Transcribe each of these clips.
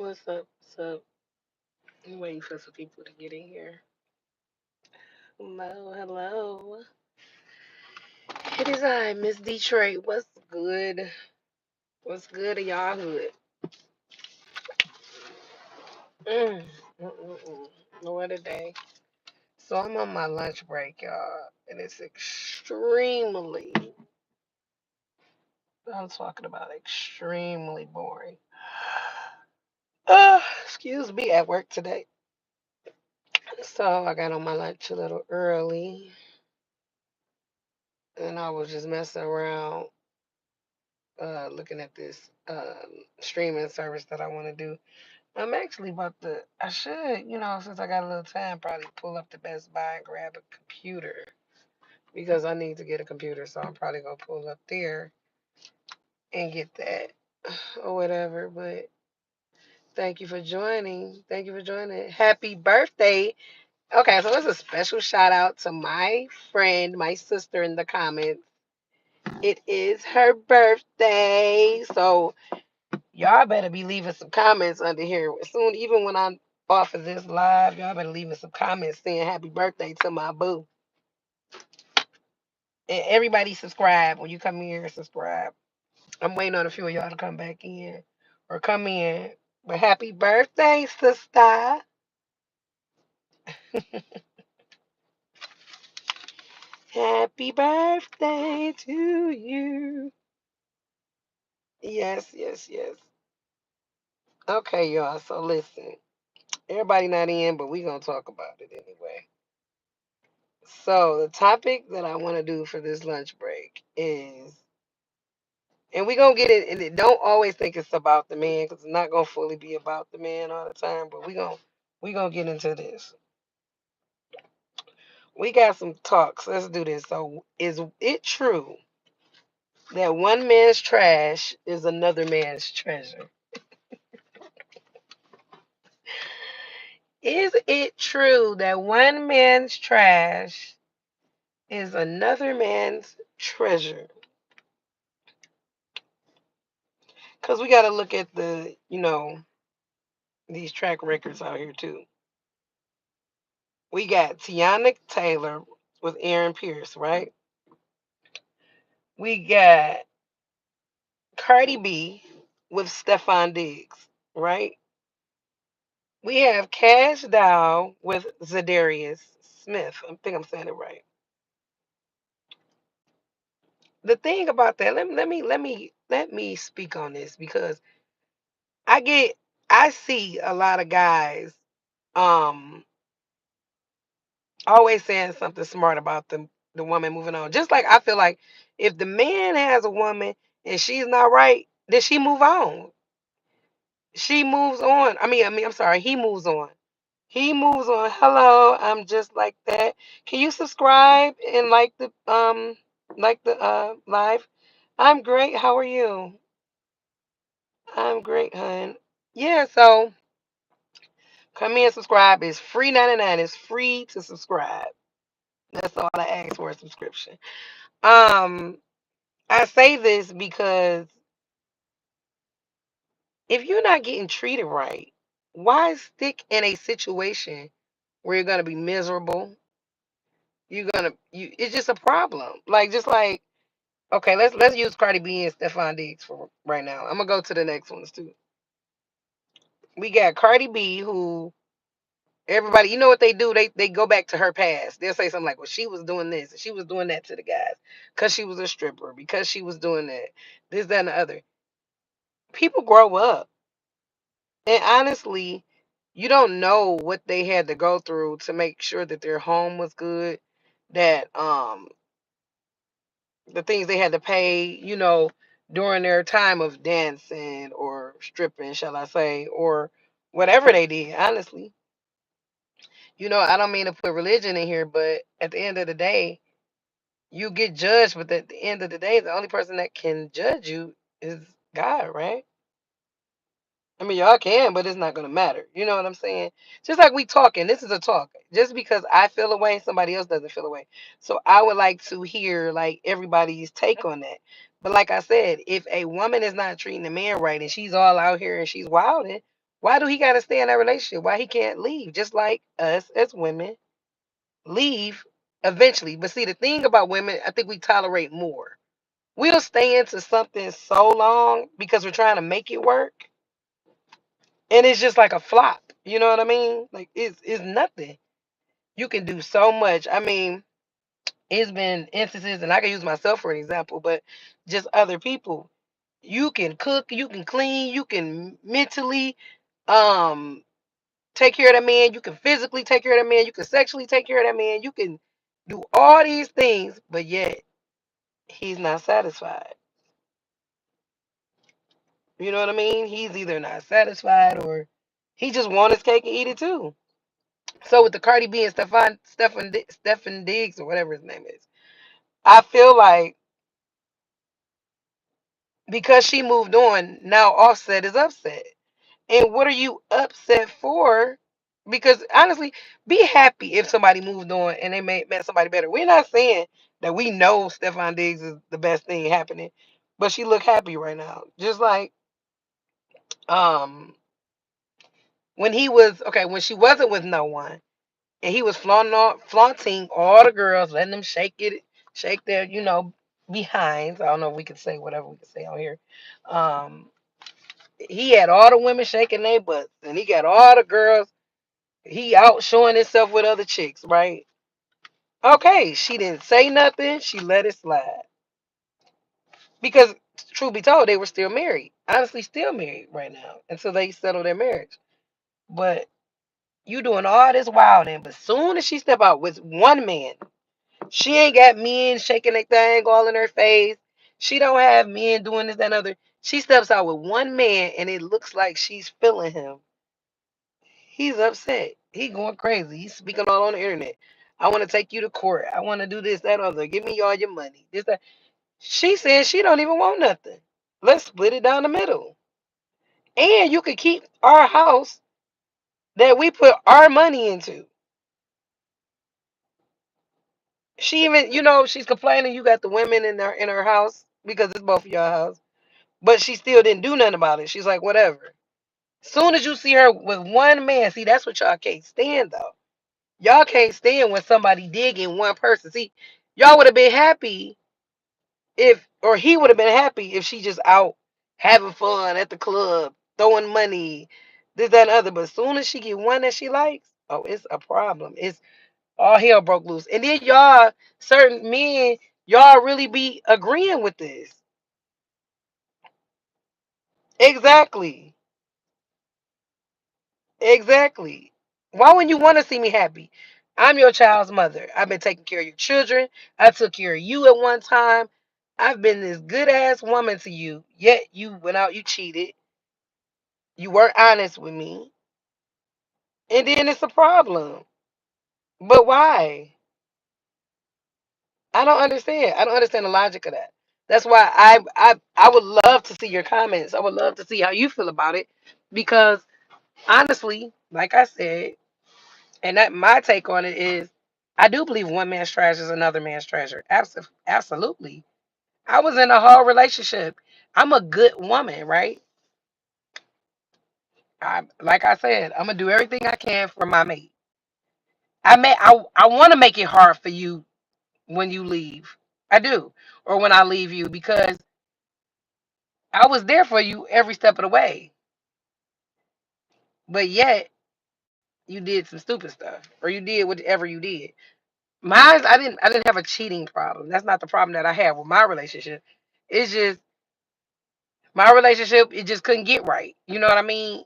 What's up? What's up? I'm waiting for some people to get in here. Hello, hello. It is I, Miss Detroit. What's good? What's good in y'all hood? Mm, What a day. So I'm on my lunch break, y'all, and it's extremely, I'm talking about extremely boring. Excuse me, at work today. So I got on my lunch a little early, and I was just messing around looking at this streaming service that I want to do. I'm actually about to, I should, since I got a little time, probably pull up to Best Buy and grab a computer because I need to get a computer. So I'm probably going to pull up there and get that or whatever. But thank you for joining. Thank you for joining. Happy birthday. Okay, so it's a special shout out to my friend, my sister in the comments. It is her birthday. So y'all better be leaving some comments under here soon. Even when I'm off of this live, y'all better leaving some comments saying happy birthday to my boo. And everybody subscribe. When you come here, subscribe. I'm waiting on a few of y'all to come back in or come in. But happy birthday, sister. Happy birthday to you. Yes, yes, yes. Okay, y'all. So listen. Everybody not in, but we gonna talk about it anyway. So the topic that I want to do for this lunch break is, and we gonna get it, and it don't always think it's about the man because it's not gonna fully be about the man all the time. But we gonna get into this. We got some talks. Let's do this. So is it true that one man's trash is another man's treasure? Is it true that one man's trash is another man's treasure? Because we got to look at these track records out here too. We got Tiana Taylor with Aaron Pierce, right? We got Cardi B with Stefan Diggs, right? We have Cash Dow with Zadarius Smith. I think I'm saying it right. The thing about that, let me speak on this because I get I see a lot of guys um always saying something smart about the woman moving on. Just like I feel like if the man has a woman and she's not right, then she move on. She moves on. I'm sorry, he moves on. He moves on. Hello, I'm just like that. Can you subscribe and like the live? I'm great. How are you? I'm great, hun. Yeah, so come in, subscribe. It's free 99. It's free to subscribe. That's all I ask for, a subscription. Um, I say this because if you're not getting treated right, why stick in a situation where you're gonna be miserable? It's just a problem. Like just like okay, let's use Cardi B and Stephon Diggs for right now. I'm gonna go to the next ones too. We got Cardi B who everybody, you know what they do? They go back to her past. They'll say something like, "Well, she was doing this, and she was doing that to the guys because she was a stripper, because she was doing that, this, that, and the other." People grow up, and honestly, you don't know what they had to go through to make sure that their home was good, that the things they had to pay, during their time of dancing or stripping, shall I say, or whatever they did. Honestly, I don't mean to put religion in here, but at the end of the day, you get judged. But at the end of the day, the only person that can judge you is God, right? I mean, y'all can, but it's not gonna matter. You know what I'm saying? Just like we talking, this is a talk. Just because I feel away, somebody else doesn't feel away. So I would like to hear like everybody's take on that. But like I said, if a woman is not treating the man right and she's all out here and she's wilding, Why do he got to stay in that relationship? Why he can't leave? Just like us as women, leave eventually. But see, the thing about women, I think we tolerate more. We'll stay into something so long because we're trying to make it work, and it's just like a flop. You know what I mean? Like it's nothing. You can do so much. I mean, it's been instances, and I can use myself for an example, but just other people. You can cook, you can clean, you can mentally um take care of that man, you can physically take care of that man, you can sexually take care of that man, you can do all these things, but yet he's not satisfied. You know what I mean? He's either not satisfied or he just wants his cake and eat it too. So with the Cardi B and Stefan Diggs or whatever his name is, I feel like because she moved on, now Offset is upset. And what are you upset for? Because honestly, be happy if somebody moved on and they met somebody better. We're not saying that we know Stefan Diggs is the best thing happening, but she look happy right now. Just like um when he was okay, when she wasn't with no one and he was flaunting all the girls, letting them shake their, behinds. I don't know if we could say whatever we could say on here. Um he had all the women shaking their butts and he got all the girls. He out showing himself with other chicks, right? Okay, she didn't say nothing. She let it slide. Because, truth be told, they were still married. Honestly, still married right now until they settle their marriage. But you doing all this wilding, but soon as she step out with one man, she ain't got men shaking their thing all in her face. She don't have men doing this, that, and other. She steps out with one man, and it looks like she's feeling him. He's upset. He going crazy. He's speaking all on the internet. I want to take you to court. I want to do this, that, other. Give me all your money. This, that. She saying she don't even want nothing. Let's split it down the middle. And you could keep our house that we put our money into. She even, she's complaining you got the women in her house because it's both of your house. But she still didn't do nothing about it. She's like, whatever. Soon as you see her with one man, see, that's what y'all can't stand though. Y'all can't stand when somebody dig in one person. See, y'all would have been happy if, or he would have been happy if she just out having fun at the club, throwing money, this, that, and other. But as soon as she get one that she likes, oh, it's a problem. It's all hell broke loose. And then y'all, certain men, y'all really be agreeing with this. Exactly. Exactly. Why wouldn't you want to see me happy? I'm your child's mother. I've been taking care of your children. I took care of you at one time. I've been this good ass woman to you. Yet you went out, you cheated. You weren't honest with me. And then it's a problem. But why? I don't understand. I don't understand the logic of that. That's why I would love to see your comments. I would love to see how you feel about it. Because honestly, like I said, and that my take on it is, I do believe one man's trash is another man's treasure. Absolutely. I was in a whole relationship. I'm a good woman, right? Like I said, I'm gonna do everything I can for my mate. I want to make it hard for you when you leave. I do, or when I leave you, because I was there for you every step of the way. But yet you did some stupid stuff, or you did whatever you did. Mine, I didn't have a cheating problem. That's not the problem that I had with my relationship. It's just my relationship. It just couldn't get right. You know what I mean?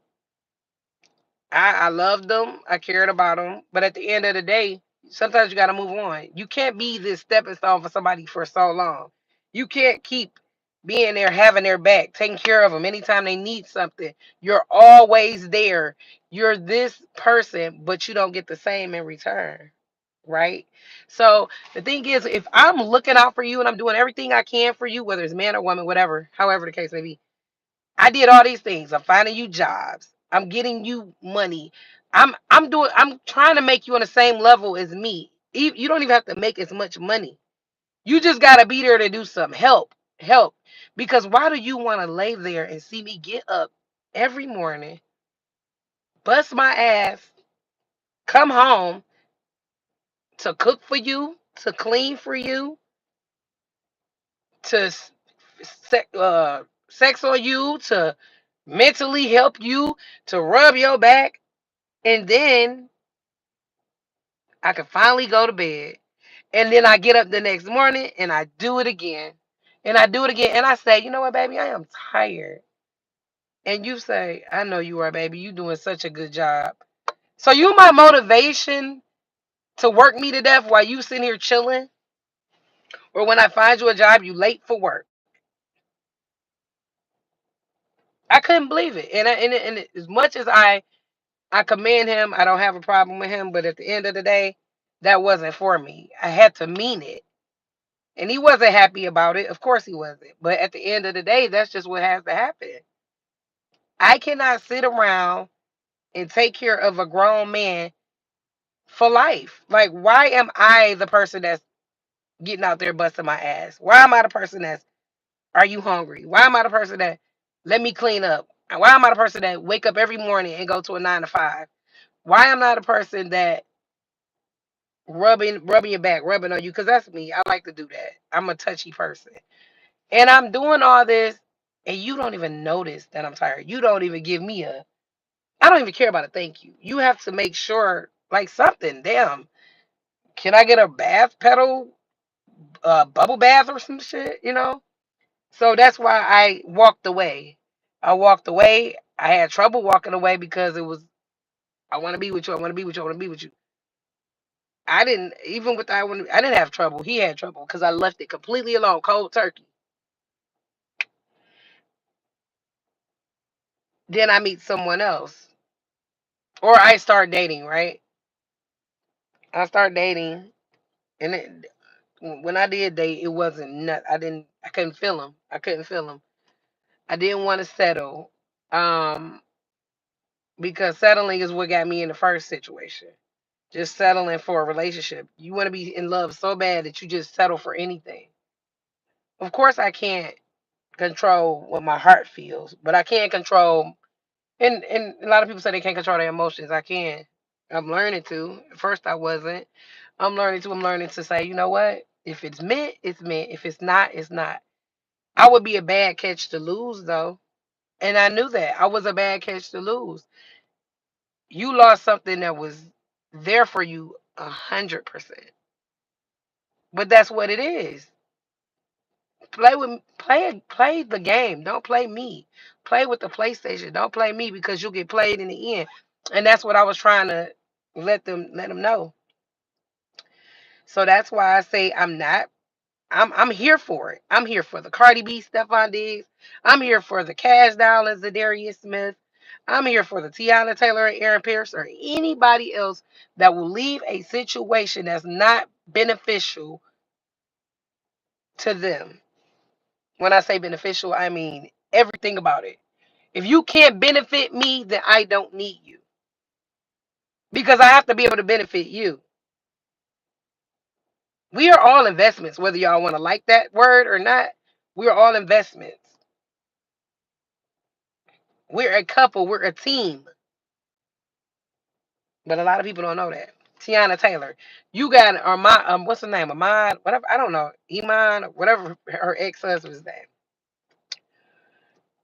I loved them. I cared about them. But at the end of the day, sometimes you got to move on. You can't be this stepping stone for somebody for so long. You can't keep being there, having their back, taking care of them anytime they need something. You're always there. You're this person, but you don't get the same in return. Right? So the thing is, if I'm looking out for you and I'm doing everything I can for you, whether it's man or woman, whatever, however the case may be, I did all these things. I'm finding you jobs. I'm getting you money. I'm trying to make you on the same level as me. You don't even have to make as much money. You just gotta be there to do some help. Because why do you want to lay there and see me get up every morning? bust my ass, come home to cook for you, to clean for you, to sex on you, to mentally help you, to rub your back, and then I can finally go to bed. And then I get up the next morning and I do it again. And I do it again. And I say, you know what, baby, I am tired. And you say, I know you are, baby. You doing such a good job. So you my motivation to work me to death while you sitting here chilling? Or when I find you a job, you late for work. I couldn't believe it. And as much as I commend him, I don't have a problem with him. But at the end of the day, that wasn't for me. I had to mean it. And he wasn't happy about it. Of course he wasn't. But at the end of the day, that's just what has to happen. I cannot sit around and take care of a grown man for life. Like, why am I the person that's getting out there busting my ass? Why am I the person that's, are you hungry? Why am I the person that, let me clean up? And why am I the person that wake up every morning and go to a 9 to 5? Why am I the person that rubbing your back, rubbing on you? Because that's me. I like to do that. I'm a touchy person. And I'm doing all this, and you don't even notice that I'm tired. You don't even give me a, I don't even care about a thank you. You have to make sure, like something, damn, can I get a bath pedal, bubble bath or some shit, you know? So that's why I walked away. I walked away. I had trouble walking away because it was, I want to be with you. I want to be with you. I want to be with you. I didn't, even with that one, I didn't have trouble. He had trouble because I left it completely alone, cold turkey. Then I meet someone else. Or I start dating, right? I start dating, and when I did date, it wasn't nut. I couldn't feel him. I couldn't feel him. I didn't want to settle, um, because settling is what got me in the first situation. Just settling for a relationship. You want to be in love so bad that you just settle for anything. Of course, I can't control what my heart feels, but I can control. And a lot of people say they can't control their emotions. I can. I'm learning to. At first, I wasn't. I'm learning to. I'm learning to say, you know what? If it's meant, it's meant. If it's not, it's not. I would be a bad catch to lose, though. And I knew that. I was a bad catch to lose. You lost something that was there for you 100%. But that's what it is. Play the game. Don't play me. Play with the PlayStation. Don't play me because you'll get played in the end. And that's what I was trying to let them know. So that's why I say I'm not. I'm here for it. I'm here for the Cardi B, Stephon Diggs. I'm here for the Cash Doll and Zadarius Smith. I'm here for the Tiana Taylor and Aaron Pierce or anybody else that will leave a situation that's not beneficial to them. When I say beneficial, I mean everything about it. If you can't benefit me, then I don't need you because I have to be able to benefit you. We are all investments, whether y'all want to like that word or not. We're all investments. We're a couple. We're a team. But a lot of people don't know that. Tiana Taylor, you got what's her name? Ahmad, whatever. I don't know. Iman, whatever her ex-husband's name.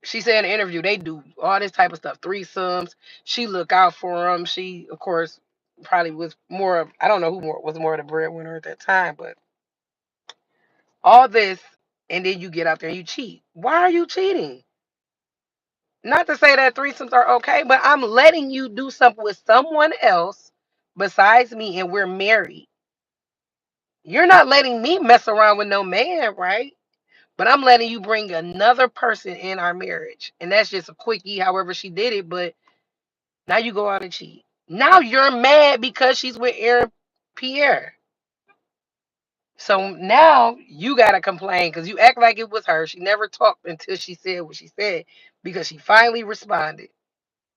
She said in an interview they do all this type of stuff, threesomes. She look out for them. She, of course, probably was more. I don't know who was more the breadwinner at that time, but all this, and then you get out there and you cheat. Why are you cheating? Not to say that threesomes are okay, but I'm letting you do something with someone else besides me, and we're married. You're not letting me mess around with no man, right? But I'm letting you bring another person in our marriage. And that's just a quickie, however she did it. But now you go out and cheat. Now you're mad because she's with Aaron Pierre. So now you got to complain because you act like it was her. She never talked until she said what she said because she finally responded.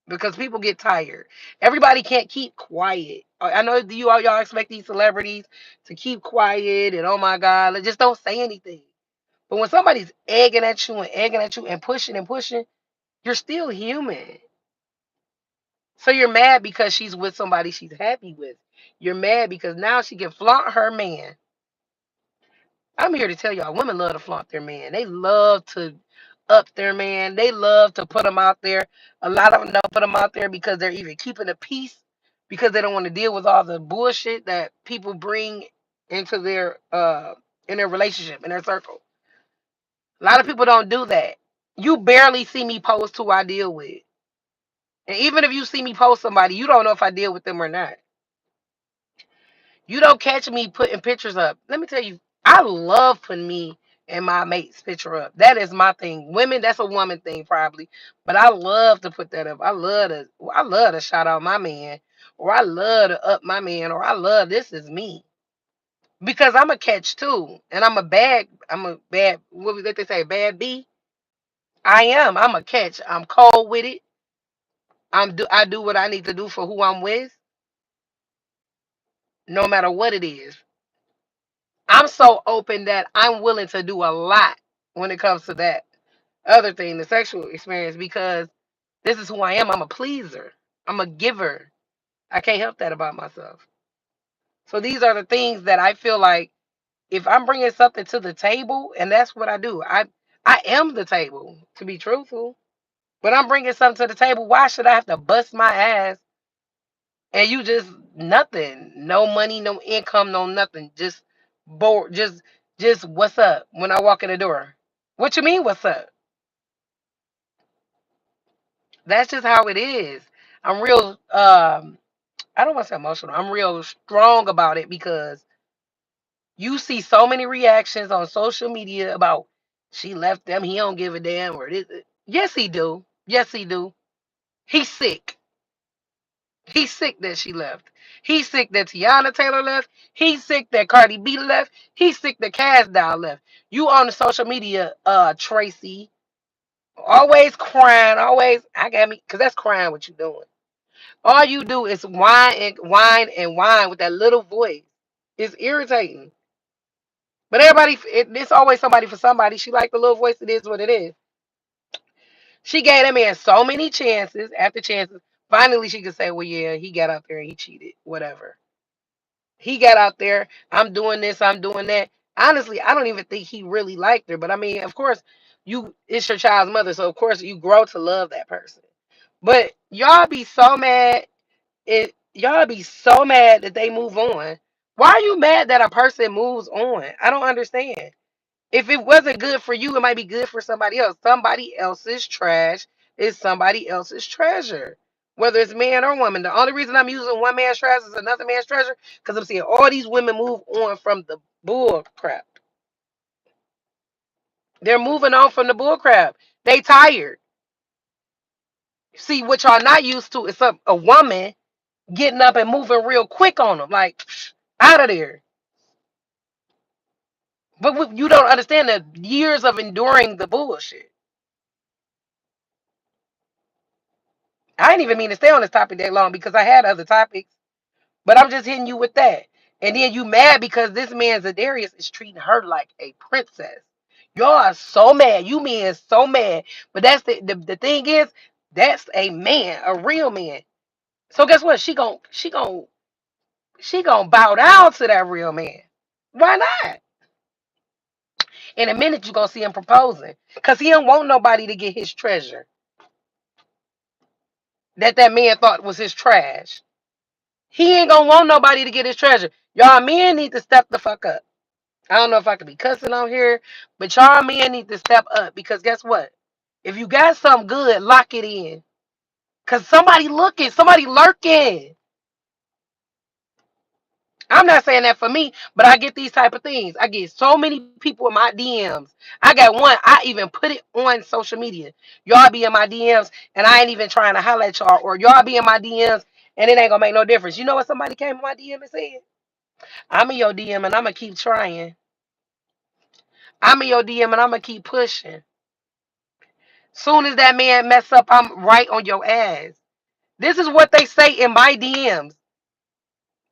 Because people get tired. Everybody can't keep quiet. I know y'all expect these celebrities to keep quiet and oh my God, like, just don't say anything. But when somebody's egging at you and pushing, you're still human. So you're mad because she's with somebody she's happy with. You're mad because now she can flaunt her man. I'm here to tell y'all, women love to flaunt their man. They love to up their man. They love to put them out there. A lot of them don't put them out there because they're either keeping the peace, because they don't want to deal with all the bullshit that people bring into their in their relationship, in their circle. A lot of people don't do that. You barely see me post who I deal with. And even if you see me post somebody, you don't know if I deal with them or not. You don't catch me putting pictures up. Let me tell you, I love putting me and my mate's picture up. That is my thing. Women, that's a woman thing probably, but I love to put that up. I love to shout out my man, or I love to up my man, or I love this is me because I'm a catch too, and I'm a bad. What was that they say? Bad B. I am. I'm a catch. I'm cold with it. I do what I need to do for who I'm with, no matter what it is. I'm so open that I'm willing to do a lot when it comes to that other thing, the sexual experience, because this is who I am. I'm a pleaser. I'm a giver. I can't help that about myself. So these are the things that I feel like if I'm bringing something to the table, and that's what I do. I am the table, to be truthful. But I'm bringing something to the table. Why should I have to bust my ass and you just nothing, no money, no income, no nothing, just bored, just what's up when I walk in the door? What you mean what's up? That's just how it is. I'm real I don't want to say emotional. I'm real strong about it because you see so many reactions on social media about she left them, he don't give a damn, or this. Yes he do. Yes he do. He's sick. He's sick that she left. He's sick that Tiana Taylor left. He's sick that Cardi B left. He's sick that Cass Doll left. You on the social media, Tracy, always crying, always I got me, cause that's crying what you doing. All you do is whine and whine and whine with that little voice. It's irritating. But everybody, it's always somebody for somebody. She like the little voice. It is what it is. She gave that man so many chances after chances. Finally, she could say, "Well, yeah, he got out there and he cheated. Whatever." He got out there. I'm doing this. I'm doing that. Honestly, I don't even think he really liked her. But I mean, of course, it's your child's mother, so of course you grow to love that person. But y'all be so mad. Y'all be so mad that they move on. Why are you mad that a person moves on? I don't understand. If it wasn't good for you, it might be good for somebody else. Somebody else's trash is somebody else's treasure, whether it's man or woman. The only reason I'm using one man's trash is another man's treasure because I'm seeing all these women move on from the bull crap. They're moving on from the bull crap. They tired. See, what y'all not used to is a woman getting up and moving real quick on them, like out of there. But you don't understand the years of enduring the bullshit. I didn't even mean to stay on this topic that long because I had other topics, but I'm just hitting you with that. And then you mad because this man Zadarius is treating her like a princess. Y'all are so mad. You men so mad. But that's the thing is, that's a man, a real man. So guess what? She gon' bow down to that real man. Why not? In a minute you gonna see him proposing. Cause he don't want nobody to get his treasure. That man thought was his trash. He ain't gonna want nobody to get his treasure. Y'all men need to step the fuck up. I don't know if I could be cussing on here, but y'all men need to step up because guess what? If you got something good, lock it in. Cause somebody looking, somebody lurking. I'm not saying that for me, but I get these type of things. I get so many people in my DMs. I got one, I even put it on social media. Y'all be in my DMs and I ain't even trying to highlight y'all, or y'all be in my DMs and it ain't gonna make no difference. You know what somebody came in my DM and said? I'm in your DM and I'm gonna keep trying. I'm in your DM and I'm gonna keep pushing. Soon as that man mess up, I'm right on your ass. This is what they say in my DMs.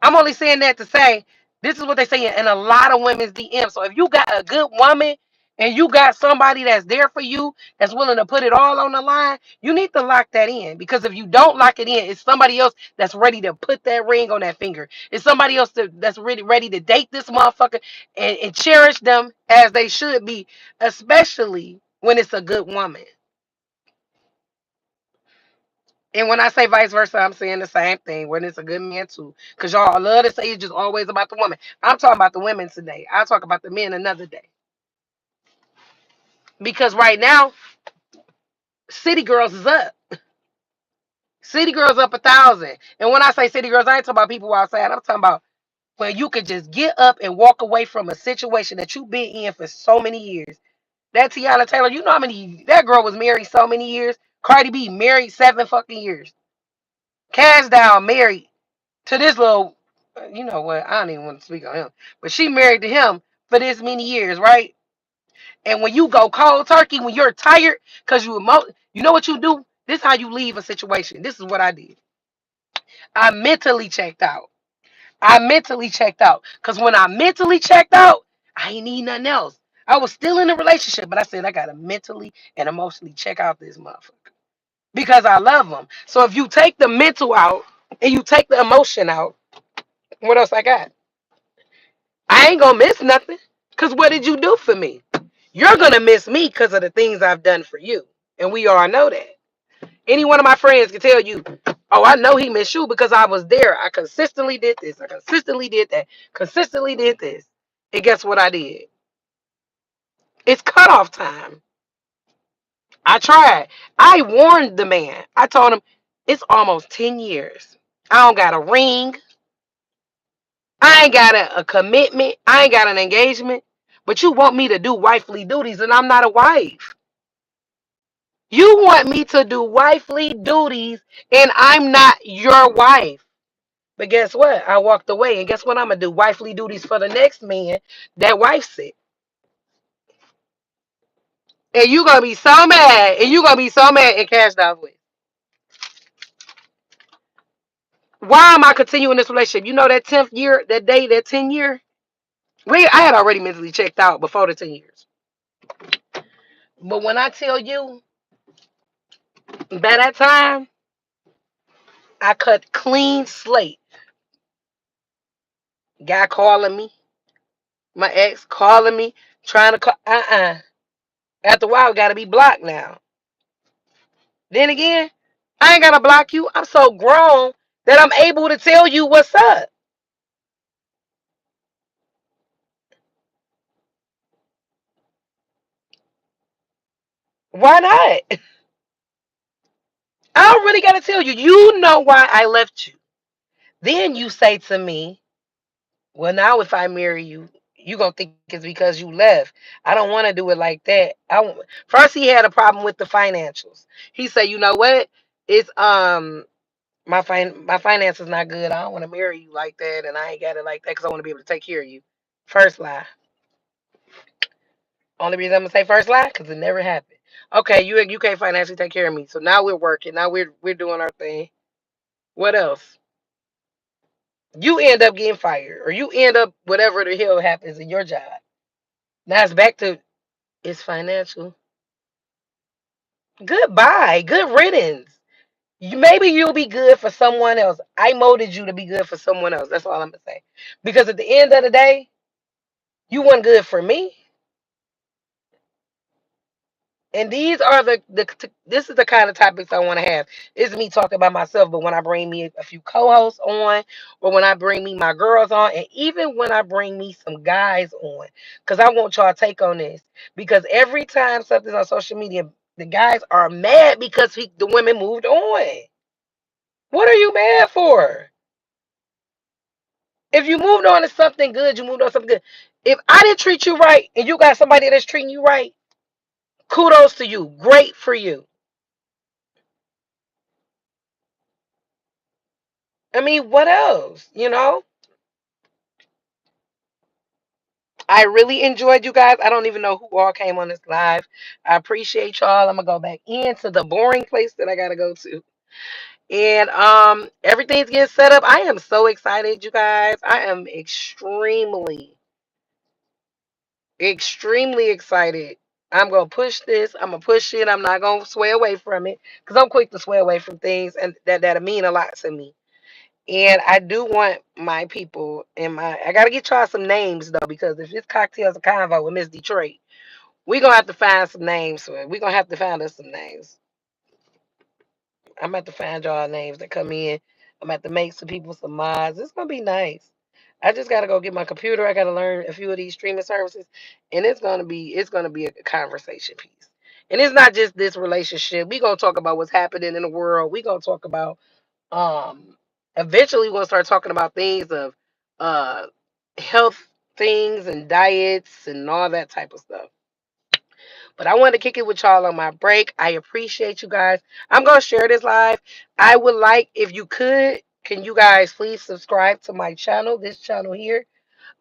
I'm only saying that to say this is what they say in a lot of women's DMs. So if you got a good woman and you got somebody that's there for you, that's willing to put it all on the line, you need to lock that in. Because if you don't lock it in, it's somebody else that's ready to put that ring on that finger. It's somebody else that's really ready to date this motherfucker and cherish them as they should be, especially when it's a good woman. And when I say vice versa, I'm saying the same thing when it's a good man too. Because y'all love to say it's just always about the woman. I'm talking about the women today. I'll talk about the men another day. Because right now, city girls is up. City girls up 1,000. And when I say city girls, I ain't talking about people outside. I'm talking about when you could just get up and walk away from a situation that you've been in for so many years. That Tiana Taylor, you know how many, that girl was married so many years. Cardi B married 7 fucking years. Cash Down married to this little, you know what? I don't even want to speak on him, but she married to him for this many years, right? And when you go cold turkey, when you're tired, because you know what you do? This is how you leave a situation. This is what I did. I mentally checked out. I mentally checked out. Because when I mentally checked out, I ain't need nothing else. I was still in a relationship, but I said I gotta mentally and emotionally check out this motherfucker. Because I love him. So if you take the mental out and you take the emotion out, what else I got? I ain't gonna miss nothing. Cause what did you do for me? You're gonna miss me because of the things I've done for you. And we all know that. Any one of my friends can tell you, oh, I know he missed you because I was there. I consistently did this. I consistently did that. Consistently did this. And guess what I did? It's cutoff time. I tried. I warned the man. I told him it's almost 10 years. I don't got a ring. I ain't got a commitment. I ain't got an engagement. But you want me to do wifely duties, and I'm not a wife. You want me to do wifely duties, and I'm not your wife. But guess what? I walked away, and guess what I'm gonna do? Wifely duties for the next man that wife's it. And you gonna be so mad, and you gonna be so mad and cashed off with. Why am I continuing this relationship? You know that 10th year, that day, that 10 year? I had already mentally checked out before the 10 years. But when I tell you, by that time, I cut clean slate. Guy calling me, my ex calling me, trying to call. After a while, we gotta be blocked now. Then again, I ain't gotta block you. I'm so grown that I'm able to tell you what's up. Why not? I don't really gotta tell you. You know why I left you. Then you say to me, well, now if I marry you, you gonna think it's because you left. I don't want to do it like that. First he had a problem with the financials. He said, you know what? It's my finance is not good. I don't want to marry you like that, and I ain't got it like that because I want to be able to take care of you. First lie. Only reason I'm gonna say first lie because it never happened. Okay, you can't financially take care of me, so now we're working. Now we're doing our thing. What else? You end up getting fired, or you end up whatever the hell happens in your job. Now it's back to it's financial. Goodbye. Good riddance. Maybe you'll be good for someone else. I molded you to be good for someone else. That's all I'm gonna say. Because at the end of the day, you weren't good for me. And these are this is the kind of topics I want to have. It's me talking about myself, but when I bring me a few co-hosts on, or when I bring me my girls on, and even when I bring me some guys on, because I want y'all to take on this. Because every time something's on social media, the guys are mad because the women moved on. What are you mad for? If you moved on to something good, you moved on to something good. If I didn't treat you right and you got somebody that's treating you right, kudos to you. Great for you. I mean, what else? I really enjoyed you guys. I don't even know who all came on this live. I appreciate y'all. I'm gonna go back into the boring place that I gotta go to. And everything's getting set up. I am so excited, you guys. I am extremely, Extremely excited. I'm gonna push this. I'm gonna push it. I'm not gonna sway away from it because I'm quick to sway away from things and that mean a lot to me. And I do want my people in my. I gotta get y'all some names though, because if it's cocktails of convo with Miss Detroit, we gonna have to find some names for it. We gonna have to find us some names. I'm gonna have to find y'all names that come in. I'm gonna have to make some people some mods. It's gonna be nice. I just gotta go get my computer. I gotta learn a few of these streaming services, and it's gonna be a conversation piece. And it's not just this relationship. We gonna talk about what's happening in the world. We gonna talk about um. Eventually, we're gonna start talking about things of uh health things and diets and all that type of stuff. But I want to kick it with y'all on my break. I appreciate you guys. I'm going to share this live. I would like, if you could, can you guys please subscribe to my channel, this channel here?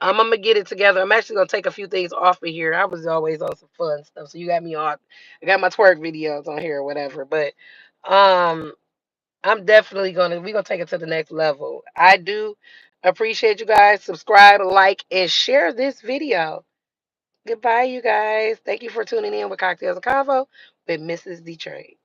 I'm going to get it together. I'm actually going to take a few things off of here. I was always on some fun stuff. So you got me on. I got my twerk videos on here or whatever. But um, I'm definitely we're going to take it to the next level. I do appreciate you guys. Subscribe, like, and share this video. Goodbye, you guys. Thank you for tuning in with Cocktails of Convo with Mrs. Detroit.